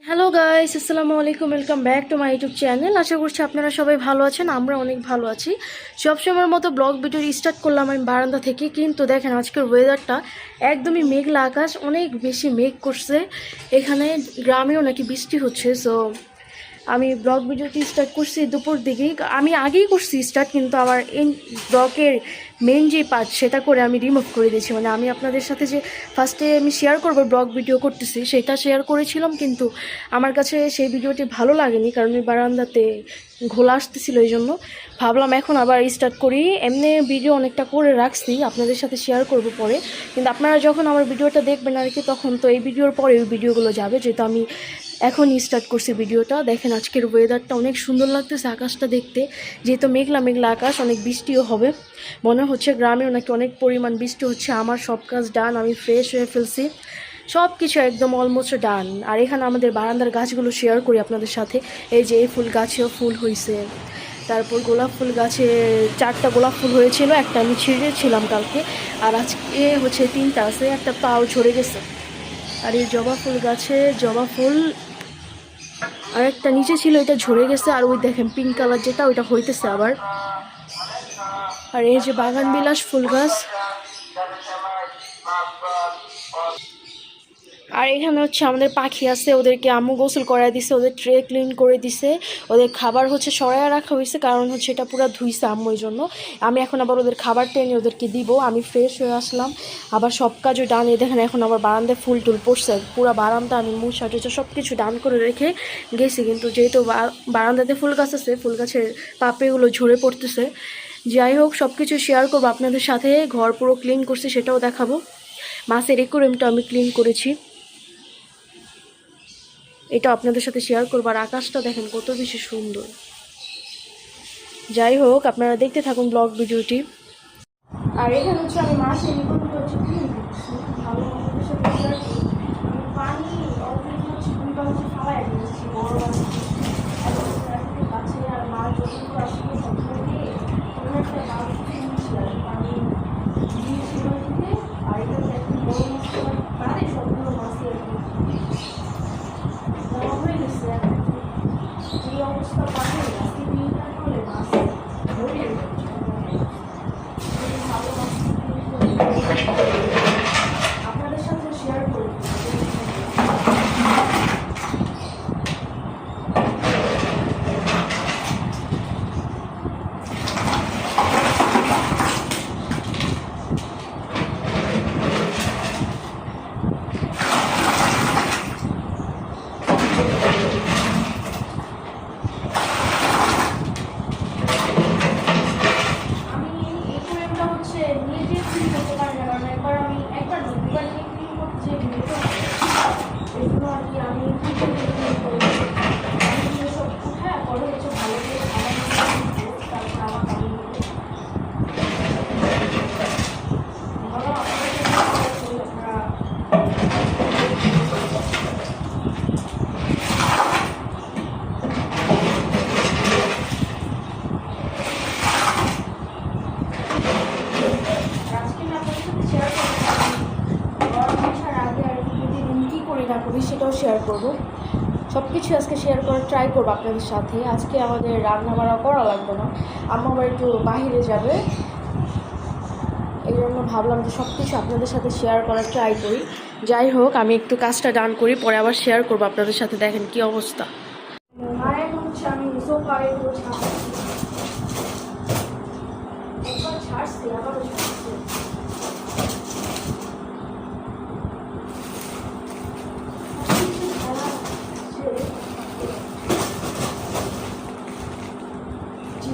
Hello guys, আসসালামু আলাইকুম। Welcome back to my YouTube channel. আশা করছি আপনারা সবাই ভালো আছেন। আমরা অনেক ভালো আছি। সবসময়ের মতো ব্লগ ভিডিও স্টার্ট করলাম আমি বারান্দা থেকে। কিন্তু দেখেন আজকের ওয়েদারটা একদমই মেঘলা আকাশ, অনেক বেশি মেঘ করছে। এখানে গ্রামেও নাকি বৃষ্টি হচ্ছে। সো আমি ব্লগ ভিডিওটি স্টার্ট করছি দুপুর দিকেই। আমি আগেই করছি স্টার্ট, কিন্তু আমার এই ব্লগের মেন যে পার্ট সেটা করে আমি রিমুভ করে দিয়েছি। মানে আমি আপনাদের সাথে যে ফার্স্টে আমি শেয়ার করবো ব্লগ ভিডিও করতেছি সেটা শেয়ার করেছিলাম, কিন্তু আমার কাছে সেই ভিডিওটি ভালো লাগেনি, কারণ ওই বারান্দাতে ঘোলা আসতেছিল। এই জন্য ভাবলাম এখন আবার স্টার্ট করি। এমনি ভিডিও অনেকটা করে রাখছি, আপনাদের সাথে শেয়ার করব পরে। কিন্তু আপনারা যখন আমার ভিডিওটা দেখবেন আর কি, তখন তো এই ভিডিওর পরে ওই ভিডিওগুলো যাবে, যেহেতু আমি এখনই স্টার্ট করছি ভিডিওটা। দেখেন আজকের ওয়েদারটা অনেক সুন্দর লাগতেছে, আকাশটা দেখতে। যেহেতু মেঘলা মেঘলা আকাশ, অনেক বৃষ্টিও হবে মনে হচ্ছে। গ্রামেও নাকি অনেক পরিমাণ বৃষ্টি হচ্ছে। আমার সব কাজ ডান, আমি ফ্রেশ হয়ে ফেলছি, সব কিছু একদম অলমোস্ট ডান। আর এখানে আমাদের বারান্দার গাছগুলো শেয়ার করি আপনাদের সাথে। এই যে এই ফুল গাছেও ফুল হয়েছে, তারপর গোলাপ ফুল গাছে 4টা গোলাপ ফুল হয়েছিল, একটা আমি ছিঁড়েছিলাম কালকে, আর আজকে হচ্ছে 3টা আছে, একটা তাও ঝরে গেছে। আর এই জবা ফুল গাছে জবা ফুল আর একটা নিচে ছিল, এটা ঝরে গেছে। আর ওই দেখেন পিঙ্ক কালার যেটা, ওইটা হইতেছে আবার। আর এই যে বাগান বিলাস ফুল গাছ। আর এখানে হচ্ছে আমাদের পাখি আছে, ওদেরকে আম্মু গোসল করাই দিছে, ওদের ট্রে ক্লিন করে দিছে, ওদের খাবার হচ্ছে সরাইয়া রাখা হয়েছে, কারণ হচ্ছে এটা পুরো ধুইছে আম্মু। এই জন্য আমি এখন আবার ওদের খাবার টেনে ওদেরকে দিব। আমি ফ্রেশ হয়ে আসলাম, আবার সব কাজও ডান। দেখেন এখন আবার বারান্দায় ফুল টুল পড়ছে, পুরো বারান্দা আমি মুছা টুচা সব কিছু ডান করে রেখে গেছি। কিন্তু যেহেতু বারান্দাতে ফুল গাছ আছে, ফুল গাছের পাপড়িগুলো ঝরে পড়তেছে। যাই হোক, সব কিছু শেয়ার করবো আপনাদের সাথে। ঘর পুরো ক্লিন করছি, সেটাও দেখাবো। মাছের একুরিয়ামটা আমি ক্লিন করেছি, এটা আপনাদের সাথে শেয়ার করবো। আর আকাশটা দেখেন কত বেশি সুন্দর। যাই হোক, আপনারা দেখতে থাকুন ব্লগ ভিডিওটি। আর এখানে হচ্ছে আমি মাছের একুরিয়ামটা হচ্ছে ক্লিন করছি, ভালো আপনাদের সাথে শেয়ার করি। আমি পানি অলরেডি হচ্ছে 2 বালতি ফালাই দিয়েছি, বড় বালতি গাছে। আর মাছ যতটুকু আসলে সবসময় দিয়ে কোনো একটা বালতি নিয়েছি আর পানি দিয়েছি বালতিতে। আর এখানে এখন বড় মাছ পারে সবগুলো মাছই আর কি হয়ে গেছে। যে অবস্থা পানি আজকে 3টা করে মাছ ধরে ভালো মাছ আপনাদের সাথে শেয়ার করি। নিজে ক্লিন করতে পারি না, কারণ একবার আমি একবার দুবার নিয়ে ক্লিন করতে যে এই জন্য আর কি আমি ক্লিন করি। আমি সব উঠায় পরে হচ্ছে ভালো করে তারপর আমার কাপড় ভালো আপনারা করি সেটাও শেয়ার করব। সব কিছু আজকে শেয়ার করার ট্রাই করবো আপনাদের সাথে। আজকে আমাদের রান্না বান্না করা লাগবে না, আম্মা আবার একটু বাহিরে যাবে, এই জন্য ভাবলাম যে সব কিছু আপনাদের সাথে শেয়ার করার ট্রাই করি। যাই হোক, আমি একটু কাজটা ডান করি, পরে আবার শেয়ার করবো আপনাদের সাথে। দেখেন কি অবস্থা। এখন হচ্ছে আমি সোফায় ছাড়ছি, আবারও ছাড়ছি।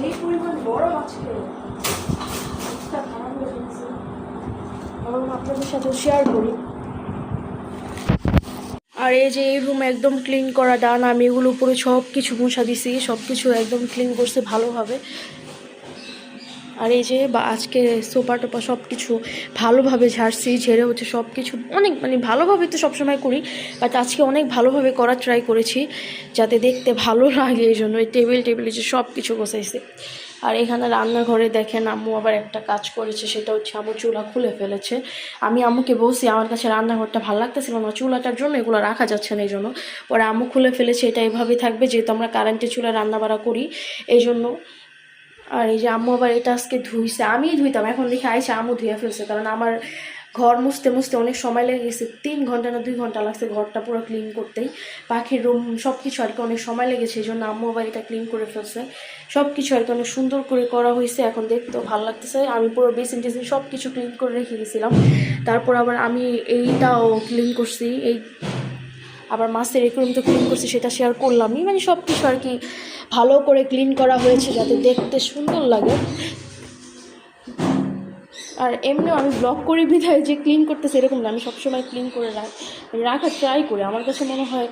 যে পরিমাণ বড় আজকে অবস্থা খারাপ হয়ে গেছে, আপনাদের সাথে শেয়ার করি। আর এই যে এই রুম একদম ক্লিন করা ডান। আমি এগুলো উপরে সব কিছু মুছা দিছি, সব কিছু একদম ক্লিন করছে ভালোভাবে। আর এই যে আজকে সোফা টোপা সব কিছু ভালোভাবে ঝাড়ছি, ঝেড়ে হচ্ছে সব কিছু অনেক ভালোভাবে তো সবসময় করি, বাট আজকে অনেক ভালোভাবে করার ট্রাই করেছি যাতে দেখতে ভালো লাগে। এই জন্য এই টেবিলে যে সব কিছু গোছাইছে। আর এখানে রান্নাঘরে দেখেন আম্মু আবার একটা কাজ করেছে, সেটা হচ্ছে আম্মু চুলা খুলে ফেলেছে। আমি আম্মুকে বলছি আমার কাছে রান্নাঘরটা ভালো লাগতেছিল না চুলাটার জন্য, এগুলো রাখা যাচ্ছে না, এই জন্য পরে আম্মু খুলে ফেলেছে। এটা এইভাবেই থাকবে, যেহেতু আমরা কারেন্টের চুলা রান্না বাড়া করি এই জন্য। আর এই যে আম্মু আবার এটা আজকে ধুইছে, আমিই ধুইতাম, এখন দেখে আইসা আম্মু ধুয়ে ফেলছে, কারণ আমার ঘর মুছতে মুছতে অনেক সময় লেগে গেছে, 3 ঘন্টা না 2 ঘন্টা লাগছে ঘরটা পুরো ক্লিন করতেই। পাখির রুম সব কিছু আর কি অনেক সময় লেগেছে, এই জন্য আম্মু আবার এটা ক্লিন করে ফেলছে। সব কিছু আর কি অনেক সুন্দর করে করা হয়েছে, এখন দেখতেও ভালো লাগতেছে। আমি পুরো বেসিন টেসিন সব কিছু ক্লিন করে রেখে গেছিলাম, তারপর আবার আমি এইটাও ক্লিন করছি, এই আবার মাছের একুরিয়াম তো ক্লিন করছি, সেটা শেয়ার করলামই। মানে সব কিছু আর কি ভালো করে ক্লিন করা হয়েছে যাতে দেখতে সুন্দর লাগে। আর এমনিও আমি ব্লগ করি বিধায় যে ক্লিন করতেছে এরকম না, আমি সবসময় ক্লিন করে রাখার ট্রাই করি। আমার কাছে মনে হয়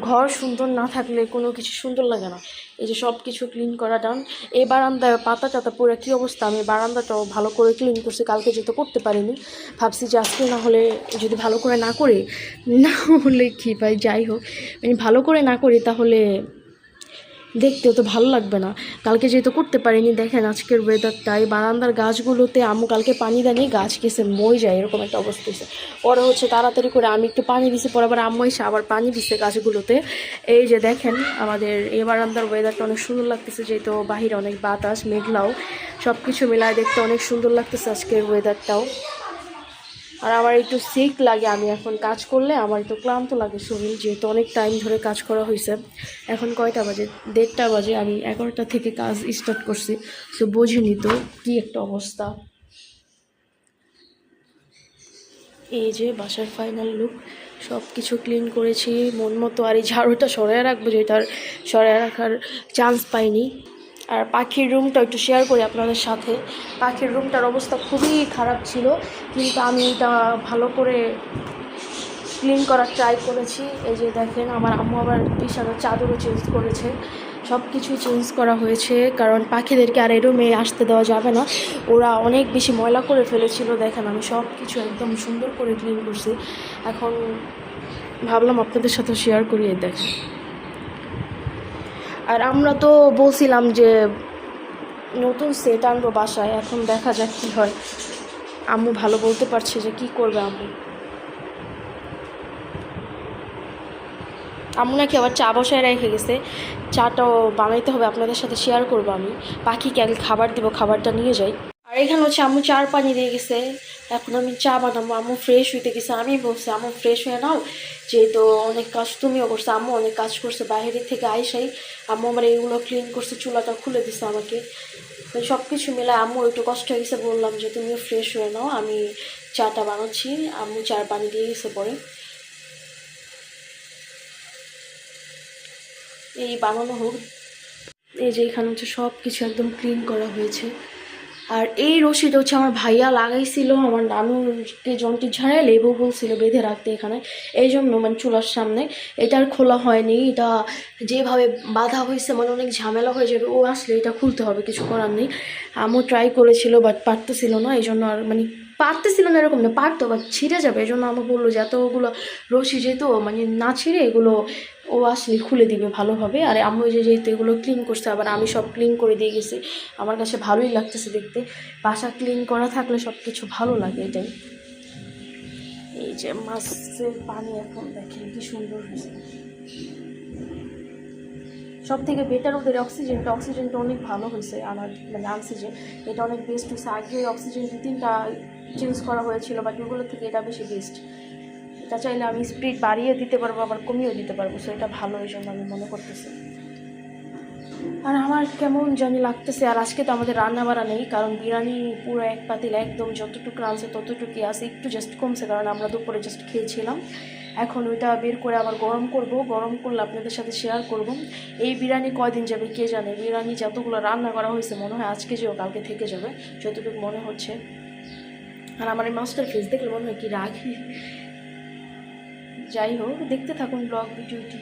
ঘর সুন্দর না থাকলে কোনো কিছু সুন্দর লাগে না। এই যে সব কিছু ক্লিন করা ডান। এই বারান্দায় পাতা টাতা পরে কী অবস্থা, আমি বারান্দাটাও ভালো করে ক্লিন করছি, কালকে যেহেতু করতে পারিনি, ভাবছি যে আজকে না হলে যদি ভালো করে না করি, না হলে কী ভাই যাই হোক, মানে ভালো করে না করি তাহলে দেখতেও তো ভালো লাগবে না। কালকে যেহেতু করতে পারিনি, দেখেন আজকের ওয়েদারটা, এই বারান্দার গাছগুলোতে আম্মু কালকে পানি দেয়নি, গাছ কেসে মই যায় এরকম একটা অবস্থা হয়েছে। পরে হচ্ছে তাড়াতাড়ি করে আমি একটু পানি দিছি, পরে আবার আম্মু এসে আবার পানি দিছে গাছগুলোতে। এই যে দেখেন আমাদের এই বারান্দার ওয়েদারটা অনেক সুন্দর লাগতেছে, যেহেতু বাহিরে অনেক বাতাস মেঘলাও, সব কিছু মিলায় দেখতে অনেক সুন্দর লাগতেছে আজকের ওয়েদারটাও। আর আমার একটু সিক লাগে, আমি এখন কাজ করলে আমার একটু ক্লান্ত লাগে শরীর, যেহেতু অনেক টাইম ধরে কাজ করা হয়েছে। এখন কয়টা বাজে, 1:30 বাজে, আমি 11টা থেকে কাজ স্টার্ট করছি, তো বোঝেনি তো কী একটা অবস্থা। এই যে বাসার ফাইনাল লুক, সব কিছু ক্লিন করেছি মন মতো। আর এই ঝাড়ুটা সরায় রাখবো, যেটা সরায় রাখার চান্স পাইনি। আর পাখির রুমটা একটু শেয়ার করি আপনাদের সাথে। পাখির রুমটার অবস্থা খুবই খারাপ ছিল, কিন্তু আমি এটা ভালো করে ক্লিন করার ট্রাই করেছি। এই যে দেখেন আমার আম্মু আবার বিছানার চাদরও চেঞ্জ করেছে, সব কিছুই চেঞ্জ করা হয়েছে, কারণ পাখিদেরকে আর এই রুমে আসতে দেওয়া যাবে না, ওরা অনেক বেশি ময়লা করে ফেলেছিল। দেখেন আমি সব কিছু একদম সুন্দর করে ক্লিন করছি, এখন ভাবলাম আপনাদের সাথে শেয়ার করি। দেখেন, আর আমরা তো বলছিলাম যে নতুন সেট আনবো বাসায়, এখন দেখা যাক কী হয়। আম্মু ভালো বলতে পারছে যে কি করবে আম্মু নাকি আবার চা বসায় রেখে গেছে, চাটাও বানাইতে হবে, আপনাদের সাথে শেয়ার করবো। আমি পাখিকে আগে খাবার দেবো, খাবারটা নিয়ে যাই। আর এখানে হচ্ছে আম্মু চার পানি দিয়ে গেছে, এখন আমি চা বানাবো। আম্মু ফ্রেশ হইতে গেছে, আমি বলছি আম্মু ফ্রেশ হয়ে নাও, যেহেতু অনেক কাজ তুমিও করছো, আম্মু অনেক কাজ করছে বাইরে থেকে আইসাই। আম্মু আমার এইগুলো ক্লিন করছে, চুলাটা খুলে দিছে আমাকে, সব কিছু মিলে আম্মু একটু কষ্ট হয়ে গেছে। বললাম যে তুমিও ফ্রেশ হয়ে নাও, আমি চাটা বানাচ্ছি। আম্মু চার পানি দিয়ে গেছে, পরে এই বানানো হোক। এই যে এখানে হচ্ছে সব কিছু একদম ক্লিন করা হয়েছে। আর এই রশিটা হচ্ছে আমার ভাইয়া লাগাইছিল, আমার নানুকে জন্টি ঝাড়ায় লেবু বলছিল বেঁধে রাখতে এখানে, এই জন্য মানে চুলার সামনে। এটা আর খোলা হয়নি, এটা যেভাবে বাঁধা হয়েছে মানে অনেক ঝামেলা হয়ে যাবে, ও আসলে এটা খুলতে হবে, কিছু করার নেই। আমিও ট্রাই করেছিল বাট পারতেছিল না, এই জন্য আর মানে পারতেছিল না এরকম না, পারতো বাট ছিঁড়ে যাবে, এই জন্য আমার বললো যে এতগুলো রশি যেহেতু মানে না ছিঁড়ে এগুলো ও আসলে খুলে দিবে ভালোভাবে। আর আম্মু যেহেতু এগুলো ক্লিন করছে, আবার আমি সব ক্লিন করে দিয়ে গেছি, আমার কাছে ভালোই লাগতেছে দেখতে। বাসা ক্লিন করা থাকলে সব কিছু ভালো লাগে, এটাই। এই যে মাছের পানি এখন দেখেন কি সুন্দর হয়েছে। সব থেকে বেটার ওদের অক্সিজেনটা অনেক ভালো হয়েছে আমার, মানে অক্সিজেন এটা অনেক বেস্ট হয়েছে। আগে অক্সিজেন 2-3টা চেঞ্জ করা হয়েছিল, বাট ওগুলো থেকে এটা বেশি বেস্ট। এটা চাইলে আমি স্পিড বাড়িয়ে দিতে পারবো, আবার কমিয়েও দিতে পারবো, সো এটা ভালো, এই জন্য আমি মনে করতেছি। আর আমার কেমন জানি লাগতেছে। আর আজকে তো আমাদের রান্না বাড়া নেই, কারণ বিরিয়ানি পুরো এক পাতিল একদম যতটুকু রাঁধছে ততটুকুই আছে, একটু জাস্ট কমছে, কারণ আমরা দুপুরে জাস্ট খেয়েছিলাম। এখন ওইটা বের করে আবার গরম করব, গরম করলে আপনাদের সাথে শেয়ার করব। এই বিরিয়ানি কয়দিন যাবে কে জানে, বিরিয়ানি যতগুলো রান্না করা হয়েছে মনে হয় আজকে যেও কালকে থেকে যাবে, যতটুকু মনে হচ্ছে। আর আমার এই মাস্টার ফেস দেখলে মনে হয় কি রাখি। যাই হোক, দেখতে থাকুন ব্লগ ভিডিওটি।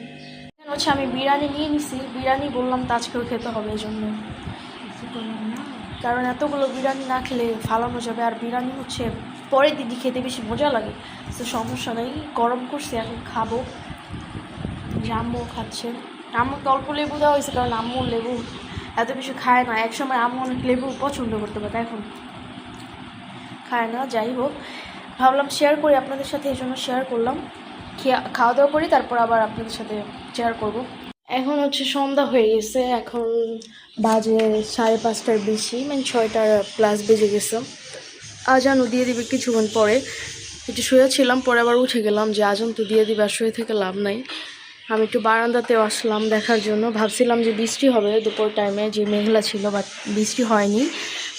হচ্ছে আমি বিরিয়ানি নিয়ে নিছি, বিরিয়ানি বললাম তো আজকেও খেতে হবে, এই জন্য, কারণ এতগুলো বিরিয়ানি না খেলে ফালানো যাবে। আর বিরিয়ানি হচ্ছে পরের দিদি খেতে বেশি মজা লাগে, তো সমস্যা নেই, গরম করছি এখন খাবো। আম্মু খাচ্ছে, আম্মুকে অল্প লেবু দেওয়া হয়েছে, কারণ আম্মু লেবু এত বেশি খায় না। একসময় আম্মু অনেক লেবু পছন্দ করতে পারে, এখন খায় না। যাই হোক, ভাবলাম শেয়ার করি আপনাদের সাথে, এই জন্য শেয়ার করলাম। খাওয়া দাওয়া করি, তারপর আবার আপনাদের সাথে শেয়ার করব। এখন হচ্ছে সন্ধ্যা হয়ে গেছে, এখন বাজে 5:30টার বেশি, মানে 6টার প্লাস বেজে গেছে। আজানও দিয়ে দিবে কিছুক্ষণ পরে। একটু শুয়েছিলাম, পরে আবার উঠে গেলাম যে আজান তো দিয়ে দিবে, আর শুয়ে থেকে লাভ নাই। আমি একটু বারান্দাতেও আসলাম দেখার জন্য। ভাবছিলাম যে বৃষ্টি হবে দুপুর টাইমে, যে মেঘলা ছিল, বাট বৃষ্টি হয়নি।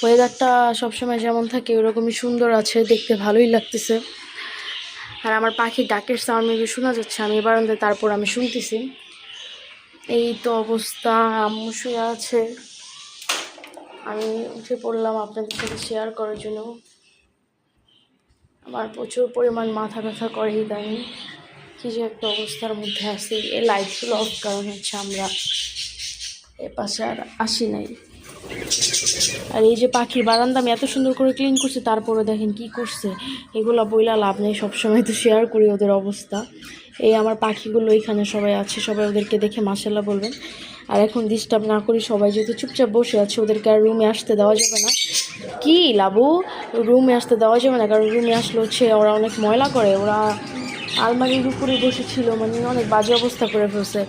ওয়েদারটা সবসময় যেমন থাকে ওরকমই সুন্দর আছে, দেখতে ভালোই লাগতেছে। আর আমার পাখির ডাকের সাউন্ড মেবি শোনা যাচ্ছে আমি বারান্দায়, তারপর আমি শুনতেছি। এই তো অবস্থা, আম্মু শুয়ে আছে, আমি উঠে পড়লাম আপনাদের সাথে শেয়ার করার জন্য। আমার প্রচুর পরিমাণ মাথা ব্যথা করে ইদানিং, কি যে একটা অবস্থার মধ্যে আছি। এই লাইটগুলো অফ, কারণ হচ্ছে আমরা এ পাশে আর আসি নাই। আর এই যে পাখির বারান্দা আমি এত সুন্দর করে ক্লিন করছি, তারপরে দেখেন কি করছে। এগুলো বইলা লাভ নেই, সবসময় তো শেয়ার করি ওদের অবস্থা। এই আমার পাখিগুলো এখানে সবাই আছে, সবাই ওদেরকে দেখে মাশাআল্লাহ বলবেন। আর এখন ডিস্টার্ব না করি, সবাই যেহেতু চুপচাপ বসে আছে, ওদেরকে আর রুমে আসতে দেওয়া যাবে না। কি লাবু, রুমে আসতে দেওয়া যাবে না, কারণ রুমে আসলে হচ্ছে ওরা অনেক ময়লা করে। ওরা আলমারির উপরে বসেছিল, মানে অনেক বাজে অবস্থা করে ফেলছে।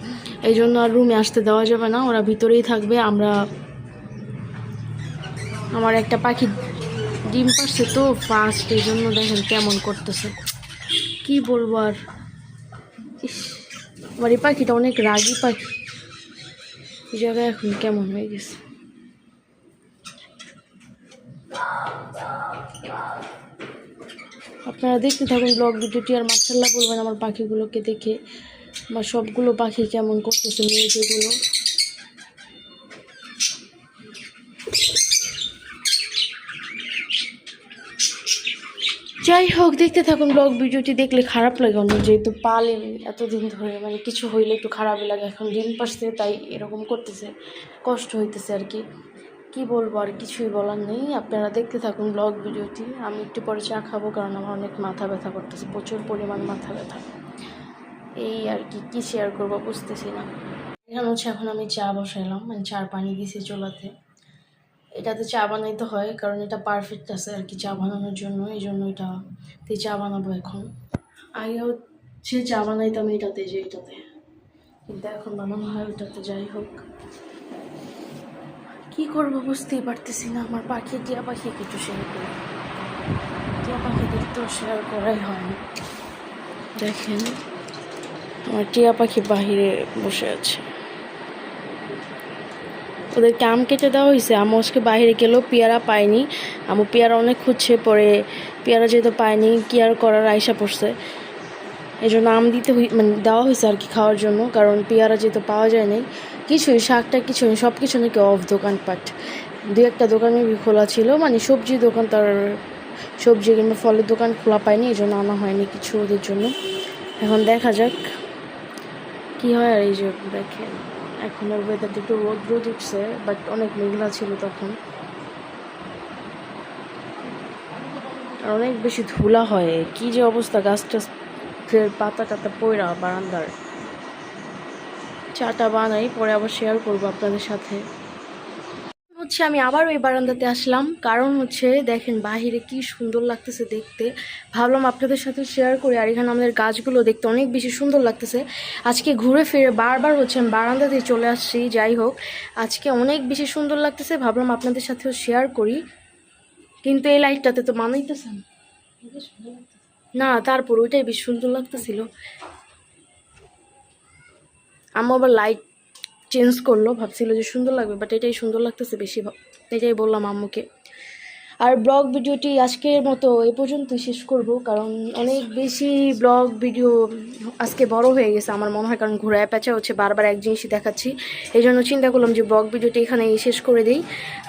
এই জন্য আর রুমে আসতে দেওয়া যাবে না, ওরা ভিতরেই থাকবে। আমার একটা পাখি ডিম পারছে তো ফার্স্ট, এই জন্য দেখেন কেমন করতেছে, কি বলবো আর। ইস, আমার এই পাখিটা অনেক রাগী পাখি, এই জায়গায় এখন কেমন হয়ে গেছে। আপনারা দেখতে থাকুন ব্লগ ভিডিওটি, আর মাশাআল্লাহ বলবেন আমার পাখিগুলোকে দেখে। আমার সবগুলো পাখি কেমন করতেছে মেয়েগুলো। যাই হোক, দেখতে থাকুন ব্লগ ভিডিওটি। দেখলে খারাপ লাগে অনেক, যেহেতু পালেন এতদিন ধরে, মানে কিছু হইলে একটু খারাপই লাগে। এখন ডিম পারছে তাই এরকম করতেছে, কষ্ট হইতেছে আর কি। কি বলবো, আর কিছুই বলার নেই। আপনারা দেখতে থাকুন ব্লগ ভিডিওটি। আমি একটু পরে চা খাবো, কারণ আমার অনেক মাথা ব্যথা করতেছে, প্রচুর পরিমাণ মাথা ব্যথা। এই আর কি, কি শেয়ার করবো বুঝতেছি না। এখানে হচ্ছে এখন আমি চা বসাইলাম, মানে চার পানি দিয়েছি চুলাতে। এটাতে চা বানাইতে হয়, কারণ এটা পারফেক্ট আছে আর কি চা বানানোর জন্য, এই জন্য এটাতে চা বানাবো এখন। আগে হচ্ছে চা বানাইতাম এটাতে, কিন্তু এখন বানানো হয় ওটাতে। যাই হোক, কি করবো বুঝতেই পারতেছি না। আমার টিয়া পাখিকে একটু শেয়ার করি, টিয়া পাখিদের তো শেয়ার করাই হয় না। দেখেন আমার টিয়া পাখি বাহিরে বসে আছে, ওদেরকে আম কেটে দেওয়া হয়েছে। আম্মু আজকে বাইরে গেলেও পেয়ারা পায়নি, আম্মু পেয়ারা অনেক খুঁজছে, পরে পেয়ারা যেহেতু পায়নি কি আর করার, আইসা পড়ছে। এই জন্য আম মানে দেওয়া হয়েছে আর কি খাওয়ার জন্য, কারণ পেয়ারা যেহেতু পাওয়া যায় নাই। কিছুই শাকটা কিছুই, সব কিছু নাকি অফ, দোকানপাট 2-1টা দোকানে খোলা ছিল, মানে সবজি দোকান, তার সবজি কিংবা ফলের দোকান খোলা পায়নি, এই জন্য আনা হয়নি কিছু ওদের জন্য। এখন দেখা যাক কি হয়। আর এই যে দেখেন এখন ওর ওয়েদারটা একটু রোদ উঠছে, বাট অনেক মেঘলা ছিল তখন, আর অনেক বেশি ধুলা হয়। কি যে অবস্থা, গাছটা পাতা টাতা পয়রা বারান্দার। চাটা বানাই, পরে আবার শেয়ার করবো আপনাদের সাথে। হচ্ছে আমি আবার ওই বারান্দাতে আসলাম, কারণ হচ্ছে দেখেন বাহিরে কি সুন্দর লাগতেছে দেখতে, ভাবলাম আপনাদের সাথে শেয়ার করি। আর এখানে আমাদের গাছগুলো দেখতে অনেক বেশি সুন্দর লাগতেছে। আজকে ঘুরে ফিরে বারবার হচ্ছে আমি বারান্দাতে চলে আসছি। যাই হোক, আজকে অনেক বেশি সুন্দর লাগতেছে, ভাবলাম আপনাদের সাথেও শেয়ার করি। কিন্তু এই লাইটটাতে তো মানাইতেছে না, তারপর ওইটাই বেশ সুন্দর লাগতেছিল। আম্মু আবার লাইট চেঞ্জ করলো, ভাবছিল যে সুন্দর লাগবে, বাট এটাই সুন্দর লাগতেছে বেশি, এটাই বললাম আম্মুকে। আর ব্লগ ভিডিওটি আজকের মতো এ পর্যন্তই শেষ করব, কারণ অনেক বেশি ব্লগ ভিডিও আজকে বড় হয়ে গেছে আমার মনে হয়, কারণ ঘোরায় প্যাঁচা হচ্ছে, বারবার এক জিনিসই দেখাচ্ছি। এই জন্য চিন্তা করলাম যে ব্লগ ভিডিওটি এখানে শেষ করে দিই।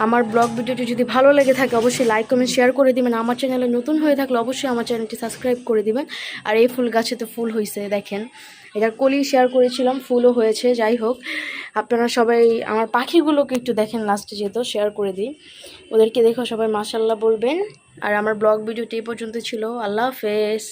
আমার ব্লগ ভিডিওটি যদি ভালো লেগে থাকে অবশ্যই লাইক কমেন্ট শেয়ার করে দিবেন। আমার চ্যানেলে নতুন হয়ে থাকলে অবশ্যই আমার চ্যানেলটি সাবস্ক্রাইব করে দিবেন। আর এই ফুল গাছে তো ফুল হয়েছে দেখেন, এটার কলি শেয়ার করেছিলাম, ফুলও হয়েছে। যাই হোক, আপনারা সবাই আমার পাখিগুলোকে একটু দেখেন, লাস্টে যেহেতু শেয়ার করে দিই, ওদেরকে দেখো সবাই মাশাআল্লাহ বলবেন। আর আমার ব্লগ ভিডিওটি এই পর্যন্ত ছিল। আল্লাহ হাফেজ।